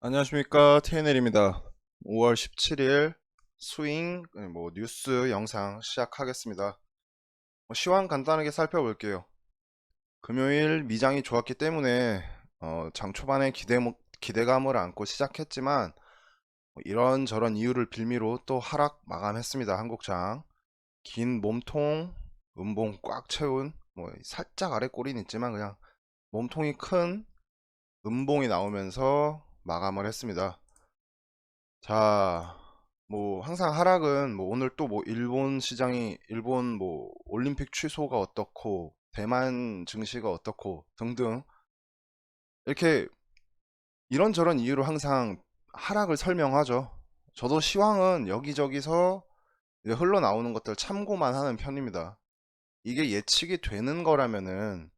안녕하십니까, TNL입니다. 5월 17일 스윙 뉴스 영상 시작하겠습니다. 시황 간단하게 살펴볼게요. 금요일 미장이 좋았기 때문에 장 초반에 기대감을 안고 시작했지만 이런저런 이유를 빌미로 또 하락 마감했습니다. 한국장 긴 몸통 음봉 꽉 채운 살짝 아래 꼬리는 있지만 그냥 몸통이 큰 음봉이 나오면서 마감을 했습니다. 자, 항상 하락은 오늘 또 일본 시장이 일본 올림픽 취소가 어떻고 대만 증시가 어떻고 등등 이렇게 이런저런 이유로 항상 하락을 설명하죠. 저도 시황은 여기저기서 이제 흘러나오는 것들 참고만 하는 편입니다. 이게 예측이 되는 거라면은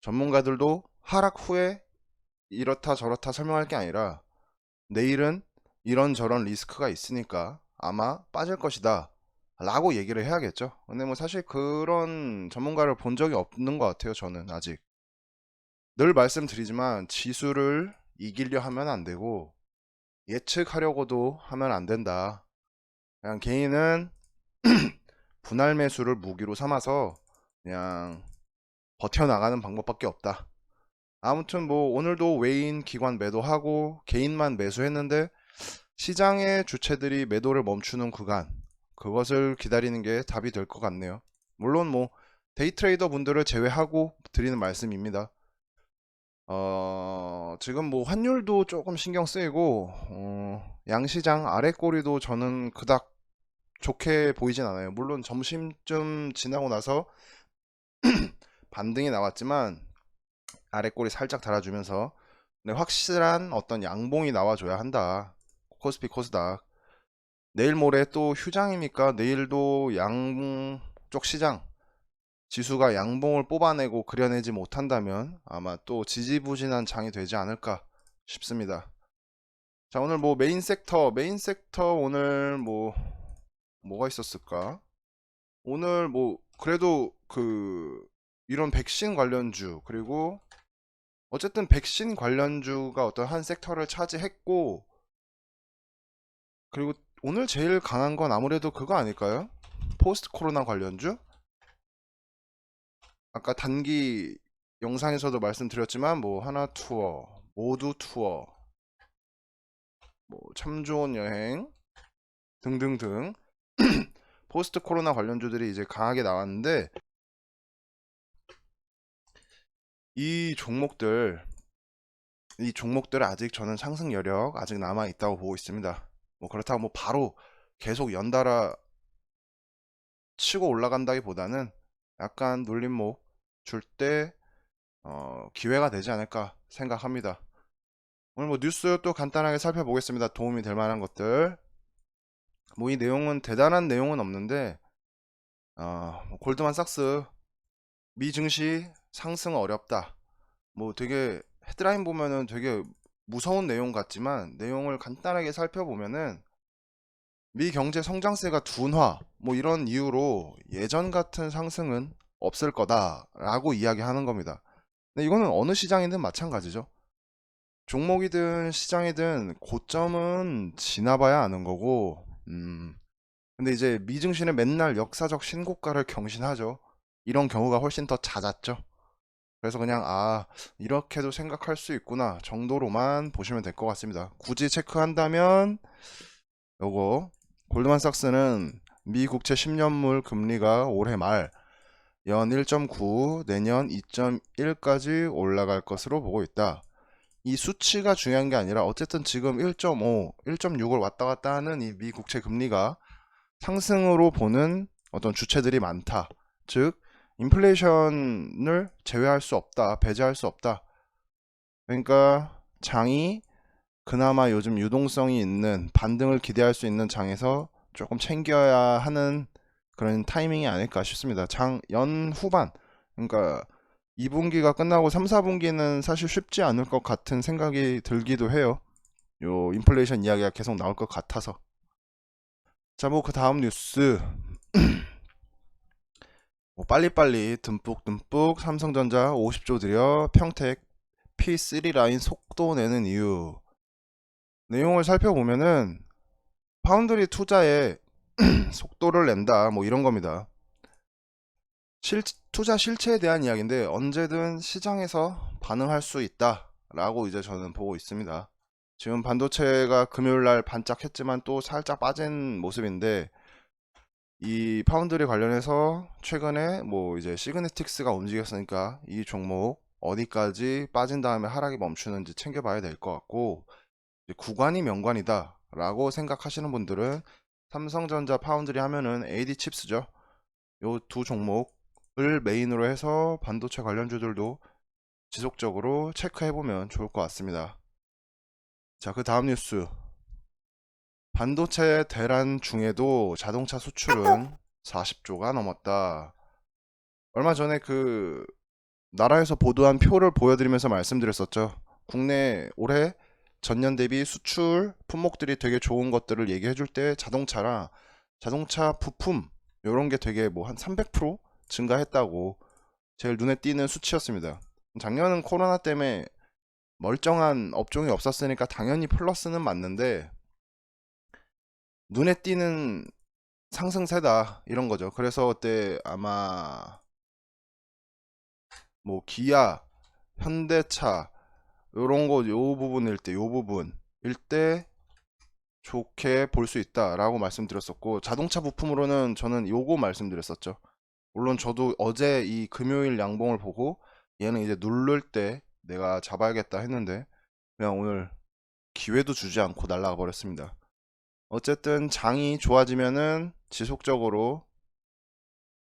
전문가들도 하락 후에 이렇다 저렇다 설명할 게 아니라 내일은 이런저런 리스크가 있으니까 아마 빠질 것이다 라고 얘기를 해야겠죠. 근데 사실 그런 전문가를 본 적이 없는 것 같아요. 저는 아직 늘 말씀드리지만 지수를 이기려 하면 안 되고 예측하려고도 하면 안 된다. 그냥 개인은 분할 매수를 무기로 삼아서 그냥 버텨나가는 방법밖에 없다. 아무튼 오늘도 외인 기관 매도하고 개인만 매수했는데 시장의 주체들이 매도를 멈추는 구간, 그것을 기다리는 게 답이 될 것 같네요. 물론 데이트레이더 분들을 제외하고 드리는 말씀입니다. 지금 환율도 조금 신경 쓰이고 양시장 아래 꼬리도 저는 그닥 좋게 보이진 않아요. 물론 점심쯤 지나고 나서 반등이 나왔지만 아래 꼬리 살짝 달아주면서 확실한 어떤 양봉이 나와줘야 한다. 코스피 코스닥 내일 모레 또 휴장이니까 내일도 양쪽 시장 지수가 양봉을 뽑아내고 그려내지 못한다면 아마 또 지지부진한 장이 되지 않을까 싶습니다. 자, 오늘 메인 섹터 오늘 뭐가 있었을까? 오늘 그래도 이런 백신 관련주 그리고 어쨌든 백신 관련주가 어떤 한 섹터를 차지했고, 그리고 오늘 제일 강한 건 아무래도 그거 아닐까요? 포스트 코로나 관련주? 아까 단기 영상에서도 말씀드렸지만 하나 투어, 모두 투어, 참 좋은 여행 등등등 포스트 코로나 관련주들이 이제 강하게 나왔는데 이 종목들 아직 저는 상승 여력 아직 남아 있다고 보고 있습니다. 그렇다고 바로 계속 연달아 치고 올라간다기보다는 약간 눌림목 줄 때 기회가 되지 않을까 생각합니다. 오늘 뉴스 또 간단하게 살펴보겠습니다. 도움이 될 만한 것들. 이 내용은 대단한 내용은 없는데 골드만삭스 미 증시 상승 어렵다. 되게 헤드라인 보면은 되게 무서운 내용 같지만 내용을 간단하게 살펴보면은 미 경제 성장세가 둔화 이런 이유로 예전 같은 상승은 없을 거다라고 이야기하는 겁니다. 근데 이거는 어느 시장이든 마찬가지죠. 종목이든 시장이든 고점은 지나봐야 아는 거고, 근데 이제 미증시는 맨날 역사적 신고가를 경신하죠. 이런 경우가 훨씬 더 잦았죠. 그래서 그냥 이렇게도 생각할 수 있구나 정도로만 보시면 될 것 같습니다. 굳이 체크한다면 요거 골드만삭스는 미 국채 10년물 금리가 올해 말 연 1.9, 내년 2.1까지 올라갈 것으로 보고 있다. 이 수치가 중요한 게 아니라 어쨌든 지금 1.5, 1.6을 왔다 갔다 하는 이 미 국채 금리가 상승으로 보는 어떤 주체들이 많다. 즉 인플레이션을 제외할 수 없다, 배제할 수 없다. 그러니까 장이 그나마 요즘 유동성이 있는 반등을 기대할 수 있는 장에서 조금 챙겨야 하는 그런 타이밍이 아닐까 싶습니다. 연 후반, 그러니까 2분기가 끝나고 3, 4분기는 사실 쉽지 않을 것 같은 생각이 들기도 해요. 요 인플레이션 이야기가 계속 나올 것 같아서. 자, 그 다음 뉴스. 빨리빨리 듬뿍듬뿍 삼성전자 50조 들여 평택 P3 라인 속도 내는 이유. 내용을 살펴보면은 파운드리 투자에 속도를 낸다 뭐 이런 겁니다. 투자 실체에 대한 이야기인데 언제든 시장에서 반응할 수 있다 라고 이제 저는 보고 있습니다. 지금 반도체가 금요일날 반짝했지만 또 살짝 빠진 모습인데, 이 파운드리 관련해서 최근에 뭐 이제 시그네틱스가 움직였으니까 이 종목 어디까지 빠진 다음에 하락이 멈추는지 챙겨봐야 될 것 같고, 구간이 명관이다 라고 생각하시는 분들은 삼성전자 파운드리 하면은 AD칩스죠. 요 두 종목을 메인으로 해서 반도체 관련주들도 지속적으로 체크해보면 좋을 것 같습니다. 자, 그 다음 뉴스. 반도체 대란 중에도 자동차 수출은 40조가 넘었다. 얼마 전에 그 나라에서 보도한 표를 보여드리면서 말씀드렸었죠. 국내 올해 전년 대비 수출 품목들이 되게 좋은 것들을 얘기해줄 때 자동차랑 자동차 부품 이런 게 되게 뭐 한 300% 증가했다고 제일 눈에 띄는 수치였습니다. 작년은 코로나 때문에 멀쩡한 업종이 없었으니까 당연히 플러스는 맞는데 눈에 띄는 상승세다 이런 거죠. 그래서 그때 아마 뭐 기아, 현대차 요런 거 요 부분일 때 요 부분일 때 좋게 볼 수 있다라고 말씀드렸었고, 자동차 부품으로는 저는 요거 말씀드렸었죠. 물론 저도 어제 이 금요일 양봉을 보고 얘는 이제 누를 때 내가 잡아야겠다 했는데 그냥 오늘 기회도 주지 않고 날아가 버렸습니다. 어쨌든 장이 좋아지면은 지속적으로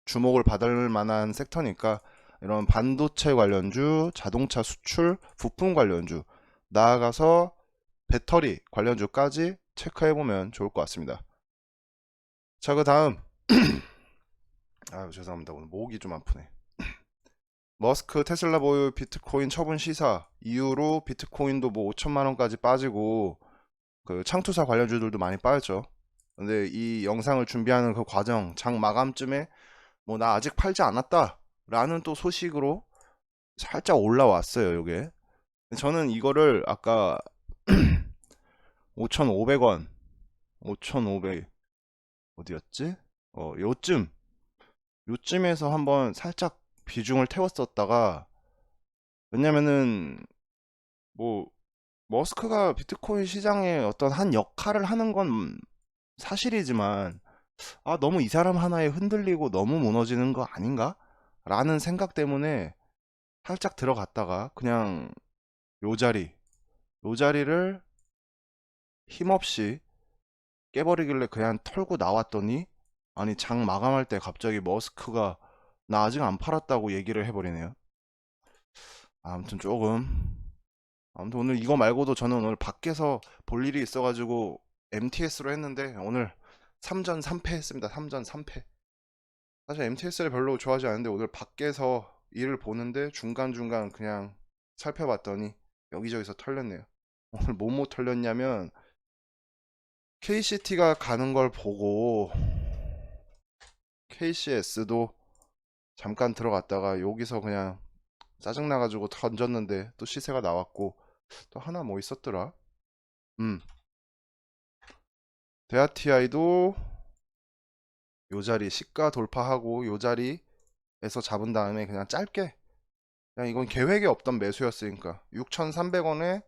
주목을 받을 만한 섹터니까 이런 반도체 관련주, 자동차 수출, 부품 관련주, 나아가서 배터리 관련주까지 체크해보면 좋을 것 같습니다. 자, 그 다음. 아유, 죄송합니다. 오늘 목이 좀 아프네. 머스크 테슬라 보유 비트코인 처분 시사 이후로 비트코인도 뭐 5천만 원까지 빠지고 그 창투사 관련주들도 많이 빠졌죠. 근데 이 영상을 준비하는 그 과정, 장 마감쯤에 뭐 나 아직 팔지 않았다 라는 또 소식으로 살짝 올라왔어요. 요게 저는 이거를 아까 5,500원 5,500 어디였지? 요쯤에서 한번 살짝 비중을 태웠었다가, 왜냐면은 뭐 머스크가 비트코인 시장에 어떤 한 역할을 하는 건 사실이지만 너무 이 사람 하나에 흔들리고 너무 무너지는 거 아닌가? 라는 생각 때문에 살짝 들어갔다가 그냥 요 자리를 힘없이 깨버리길래 그냥 털고 나왔더니, 아니 장 마감할 때 갑자기 머스크가 나 아직 안 팔았다고 얘기를 해버리네요. 아무튼 아무튼 오늘 이거 말고도 저는 오늘 밖에서 볼 일이 있어가지고 MTS로 했는데 오늘 3전 3패 했습니다. 3전 3패. 사실 MTS를 별로 좋아하지 않는데 오늘 밖에서 일을 보는데 중간중간 그냥 살펴봤더니 여기저기서 털렸네요. 오늘 뭐뭐 털렸냐면 KCT가 가는 걸 보고 KCS도 잠깐 들어갔다가 여기서 그냥 짜증나가지고 던졌는데 또 시세가 나왔고, 또 하나 뭐 있었더라. 데아티아이도 요 자리 시가 돌파하고 요 자리에서 잡은 다음에 그냥 짧게, 그냥 이건 계획에 없던 매수였으니까 6,300원에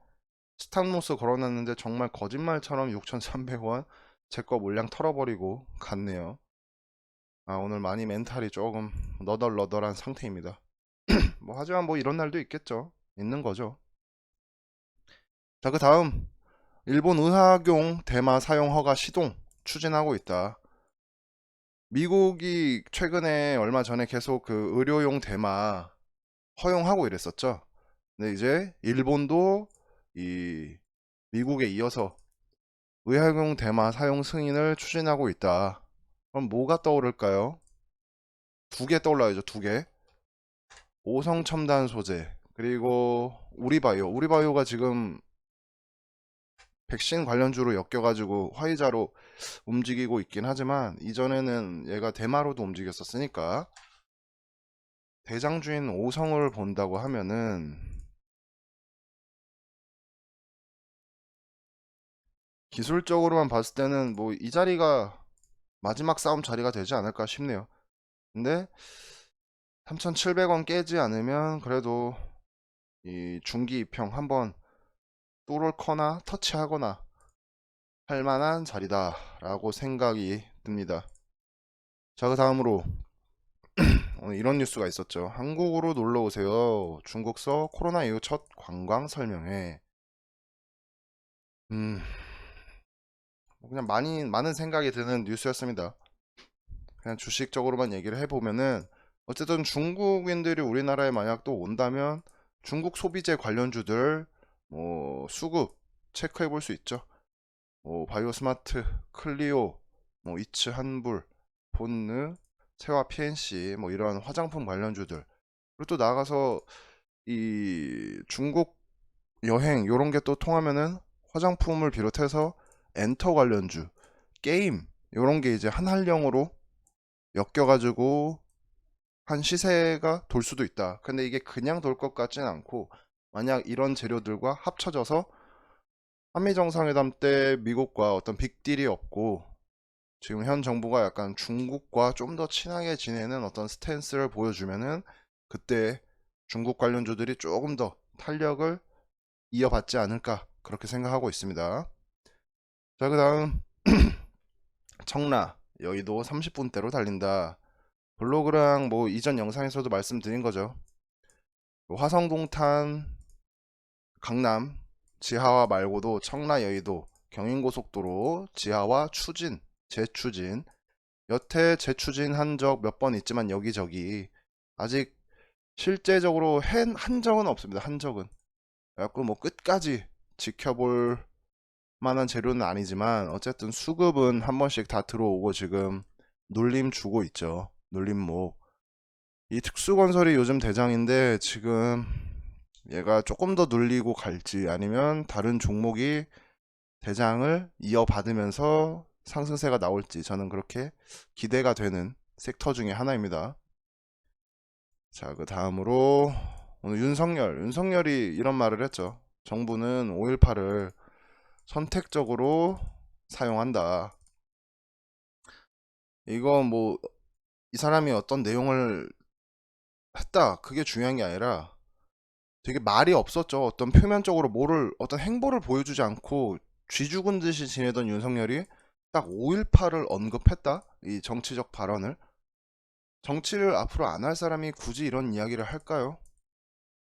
스탑로스 걸어놨는데 정말 거짓말처럼 6,300원 제 거 물량 털어버리고 갔네요. 오늘 많이 멘탈이 조금 너덜너덜한 상태입니다. 뭐 하지만 뭐 이런 날도 있겠죠. 있는 거죠. 자, 그 다음. 일본 의학용 대마 사용 허가 시동 추진하고 있다. 미국이 최근에 얼마 전에 계속 그 의료용 대마 허용하고 이랬었죠. 근데 이제 일본도 이 미국에 이어서 의학용 대마 사용 승인을 추진하고 있다. 그럼 뭐가 떠오를까요? 두 개 떠올라야죠. 두 개. 오성 첨단 소재 그리고 우리바이오가 지금 백신 관련주로 엮여가지고 화이자로 움직이고 있긴 하지만 이전에는 얘가 대마로도 움직였었으니까, 대장주인 오성을 본다고 하면은 기술적으로만 봤을 때는 뭐 이 자리가 마지막 싸움 자리가 되지 않을까 싶네요. 근데 3,700원 깨지 않으면 그래도 이 중기 입형 한번 뚫을거나 터치하거나 할 만한 자리다라고 생각이 듭니다. 자, 그 다음으로 오늘 이런 뉴스가 있었죠. 한국으로 놀러 오세요. 중국서 코로나 이후 첫 관광 설명회. 그냥 많은 생각이 드는 뉴스였습니다. 그냥 주식적으로만 얘기를 해보면은 어쨌든 중국인들이 우리나라에 만약 또 온다면 중국 소비재 관련주들 뭐 수급 체크해 볼 수 있죠. 뭐 바이오스마트, 클리오, 뭐 이츠 한불, 본느, 세화 PNC 뭐 이런 화장품 관련주들 그리고 또 나가서 이 중국 여행 요런 게 또 통하면은 화장품을 비롯해서 엔터 관련주, 게임 요런 게 이제 한할령으로 엮여가지고 한 시세가 돌 수도 있다. 근데 이게 그냥 돌 것 같진 않고 만약 이런 재료들과 합쳐져서 한미 정상회담 때 미국과 어떤 빅딜이 없고 지금 현 정부가 약간 중국과 좀 더 친하게 지내는 어떤 스탠스를 보여주면은 그때 중국 관련주들이 조금 더 탄력을 이어받지 않을까 그렇게 생각하고 있습니다. 자, 그 다음 청라 여의도 30분대로 달린다. 블로그랑 뭐 이전 영상에서도 말씀드린 거죠. 화성동탄 강남 지하화 말고도 청라 여의도 경인고속도로 지하화 추진 재추진 여태 재추진한 적 몇 번 있지만 여기저기 아직 실제적으로 한 적은 없습니다. 한 적은 그래갖고 뭐 끝까지 지켜볼 만한 재료는 아니지만 어쨌든 수급은 한 번씩 다 들어오고 지금 눌림 주고 있죠. 눌림목 이 특수건설이 요즘 대장인데 지금 얘가 조금 더 눌리고 갈지 아니면 다른 종목이 대장을 이어받으면서 상승세가 나올지 저는 그렇게 기대가 되는 섹터 중에 하나입니다. 자, 그 다음으로 오늘 윤석열이 이런 말을 했죠. 정부는 5.18을 선택적으로 사용한다. 이거 뭐 이 사람이 어떤 내용을 했다 그게 중요한 게 아니라 되게 말이 없었죠. 어떤 표면적으로 뭐를 어떤 행보를 보여주지 않고 쥐 죽은 듯이 지내던 윤석열이 딱 5.18을 언급했다. 이 정치적 발언을. 정치를 앞으로 안 할 사람이 굳이 이런 이야기를 할까요?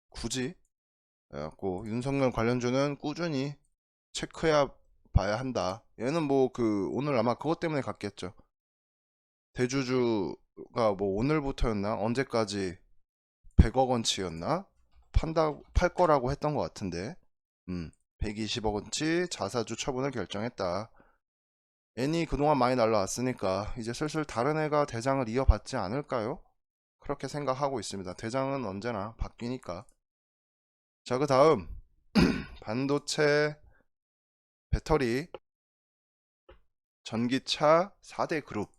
굳이. 그래갖고 윤석열 관련주는 꾸준히 체크해 봐야 한다. 얘는 뭐 그 오늘 아마 그것 때문에 갔겠죠. 대주주가 뭐 오늘부터였나 언제까지 100억 원치였나 팔 거라고 했던 것 같은데 120억 원치 자사주 처분을 결정했다. 애니 그동안 많이 날라왔으니까 이제 슬슬 다른 애가 대장을 이어받지 않을까요? 그렇게 생각하고 있습니다. 대장은 언제나 바뀌니까. 자, 그 다음 반도체 배터리 전기차 4대 그룹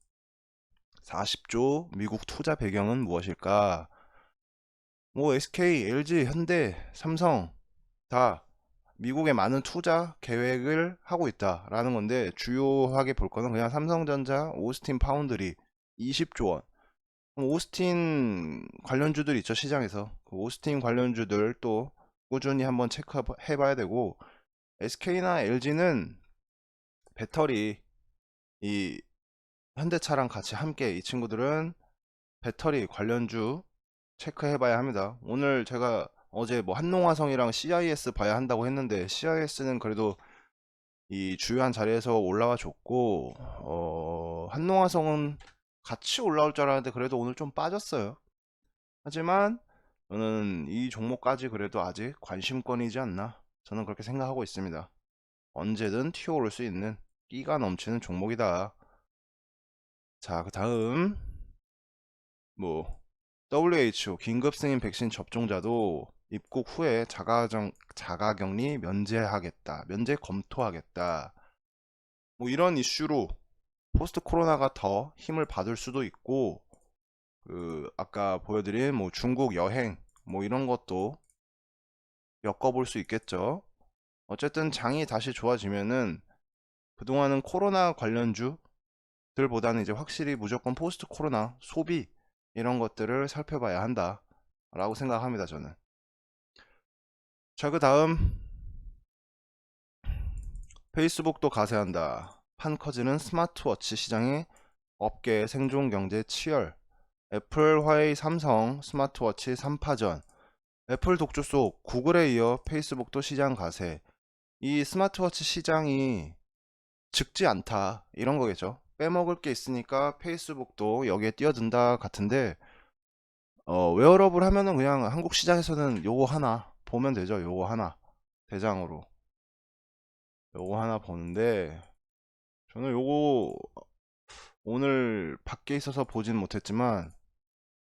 40조 미국 투자 배경은 무엇일까? 뭐 SK, LG, 현대, 삼성 다 미국에 많은 투자 계획을 하고 있다라는 건데 주요하게 볼 거는 그냥 삼성전자, 오스틴 파운드리 20조 원. 오스틴 관련주들 있죠 시장에서. 그 오스틴 관련주들 또 꾸준히 한번 체크해 봐야 되고 SK나 LG는 배터리 이 현대차랑 같이 함께 이 친구들은 배터리 관련주 체크해 봐야 합니다. 오늘 제가 어제 뭐 한농화성이랑 CIS 봐야 한다고 했는데 CIS는 그래도 이 주요한 자리에서 올라와 줬고 한농화성은 같이 올라올 줄 알았는데 그래도 오늘 좀 빠졌어요. 하지만 저는 이 종목까지 그래도 아직 관심권이지 않나 저는 그렇게 생각하고 있습니다. 언제든 튀어오를 수 있는 끼가 넘치는 종목이다. 자, 그 다음 뭐 WHO 긴급 승인 백신 접종자도 입국 후에 자가격리 면제하겠다, 면제 검토하겠다. 뭐 이런 이슈로 포스트 코로나가 더 힘을 받을 수도 있고, 그 아까 보여드린 뭐 중국 여행 뭐 이런 것도 엮어볼 수 있겠죠. 어쨌든 장이 다시 좋아지면은 그동안은 코로나 관련주들보다는 이제 확실히 무조건 포스트 코로나 소비 이런 것들을 살펴봐야 한다 라고 생각합니다, 저는. 자, 그 다음 페이스북도 가세한다. 판 커지는 스마트워치 시장에 업계 생존 경제 치열. 애플, 화웨이, 삼성 스마트워치 3파전. 애플 독주 속 구글에 이어 페이스북도 시장 가세. 이 스마트워치 시장이 적지 않다 이런 거겠죠. 빼먹을 게 있으니까 페이스북도 여기에 뛰어든다 같은데, 웨어러블 하면은 그냥 한국 시장에서는 요거 하나 보면 되죠. 요거 하나 대장으로 요거 하나 보는데, 저는 요거 오늘 밖에 있어서 보진 못했지만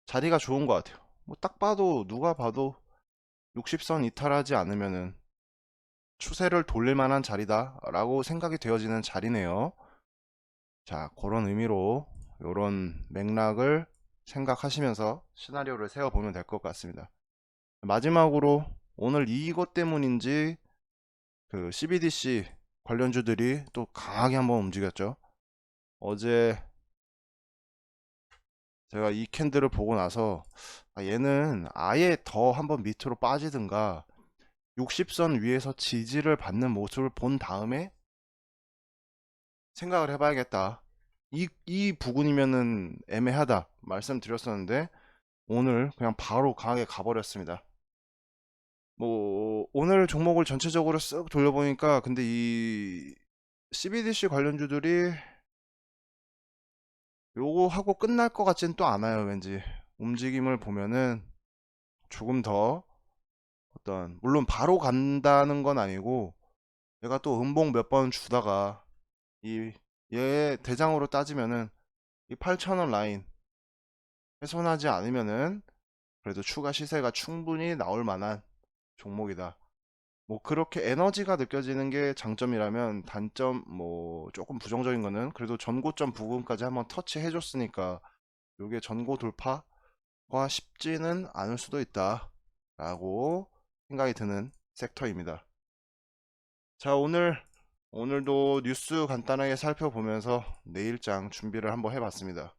자리가 좋은 것 같아요. 뭐 딱 봐도 누가 봐도 60선 이탈하지 않으면은 추세를 돌릴 만한 자리다 라고 생각이 되어지는 자리네요. 자, 그런 의미로 요런 맥락을 생각하시면서 시나리오를 세워보면 될 것 같습니다. 마지막으로 오늘 이것 때문인지 그 CBDC 관련주들이 또 강하게 한번 움직였죠. 어제 제가 이 캔들을 보고 나서 얘는 아예 더 한번 밑으로 빠지든가 60선 위에서 지지를 받는 모습을 본 다음에 생각을 해봐야겠다. 이 부분이면은 애매하다 말씀드렸었는데 오늘 그냥 바로 강하게 가버렸습니다. 뭐 오늘 종목을 전체적으로 쓱 돌려보니까 근데 이 CBDC 관련주들이 요거 하고 끝날 것 같진 또 않아요. 왠지 움직임을 보면은 조금 더 어떤, 물론 바로 간다는 건 아니고 얘가 또 음봉 몇 번 주다가 이 얘 대장으로 따지면은 이 8,000원 라인 훼손하지 않으면은 그래도 추가 시세가 충분히 나올 만한 종목이다. 뭐 그렇게 에너지가 느껴지는 게 장점이라면, 단점 뭐 조금 부정적인 거는 그래도 전고점 부분까지 한번 터치해 줬으니까 요게 전고 돌파가 쉽지는 않을 수도 있다 라고 생각이 드는 섹터입니다. 자, 오늘도 뉴스 간단하게 살펴보면서 내일장 준비를 한번 해봤습니다.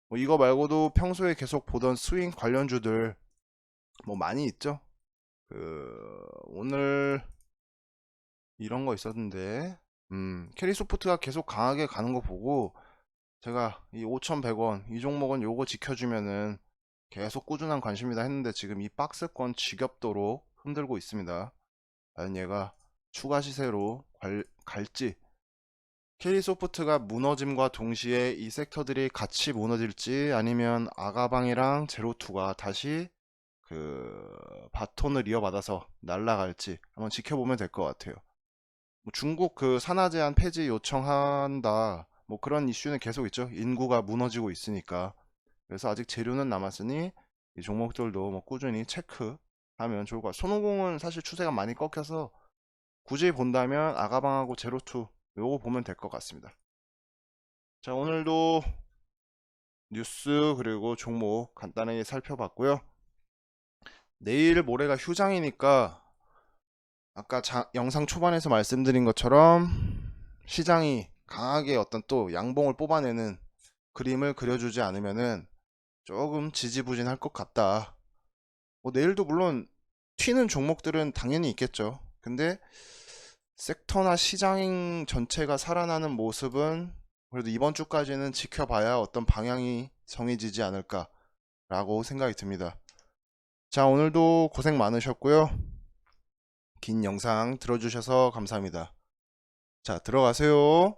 뭐 이거 말고도 평소에 계속 보던 스윙 관련주들 뭐 많이 있죠. 오늘 이런 거 있었는데, 캐리소프트가 계속 강하게 가는 거 보고 제가 이 5,100원 이 종목은 요거 지켜주면은 계속 꾸준한 관심이다 했는데, 지금 이 박스권 지겹도록 흔들고 있습니다. 과연 얘가 추가 시세로 갈지, 캐리소프트가 무너짐과 동시에 이 섹터들이 같이 무너질지, 아니면 아가방이랑 제로투가 다시 그 바톤을 이어받아서 날아갈지 한번 지켜보면 될 것 같아요. 뭐 중국 그 산화 제한 폐지 요청한다 뭐 그런 이슈는 계속 있죠. 인구가 무너지고 있으니까. 그래서 아직 재료는 남았으니 이 종목들도 뭐 꾸준히 체크하면 좋을 것 같아요. 손오공은 사실 추세가 많이 꺾여서 굳이 본다면 아가방하고 제로투 요거 보면 될 것 같습니다. 자, 오늘도 뉴스 그리고 종목 간단하게 살펴봤고요. 내일 모레가 휴장이니까 아까 영상 초반에서 말씀드린 것처럼 시장이 강하게 어떤 또 양봉을 뽑아내는 그림을 그려주지 않으면은 조금 지지부진할 것 같다. 뭐 내일도 물론 튀는 종목들은 당연히 있겠죠. 근데 섹터나 시장 전체가 살아나는 모습은 그래도 이번 주까지는 지켜봐야 어떤 방향이 정해지지 않을까라고 생각이 듭니다. 자, 오늘도 고생 많으셨고요. 긴 영상 들어주셔서 감사합니다. 자, 들어가세요.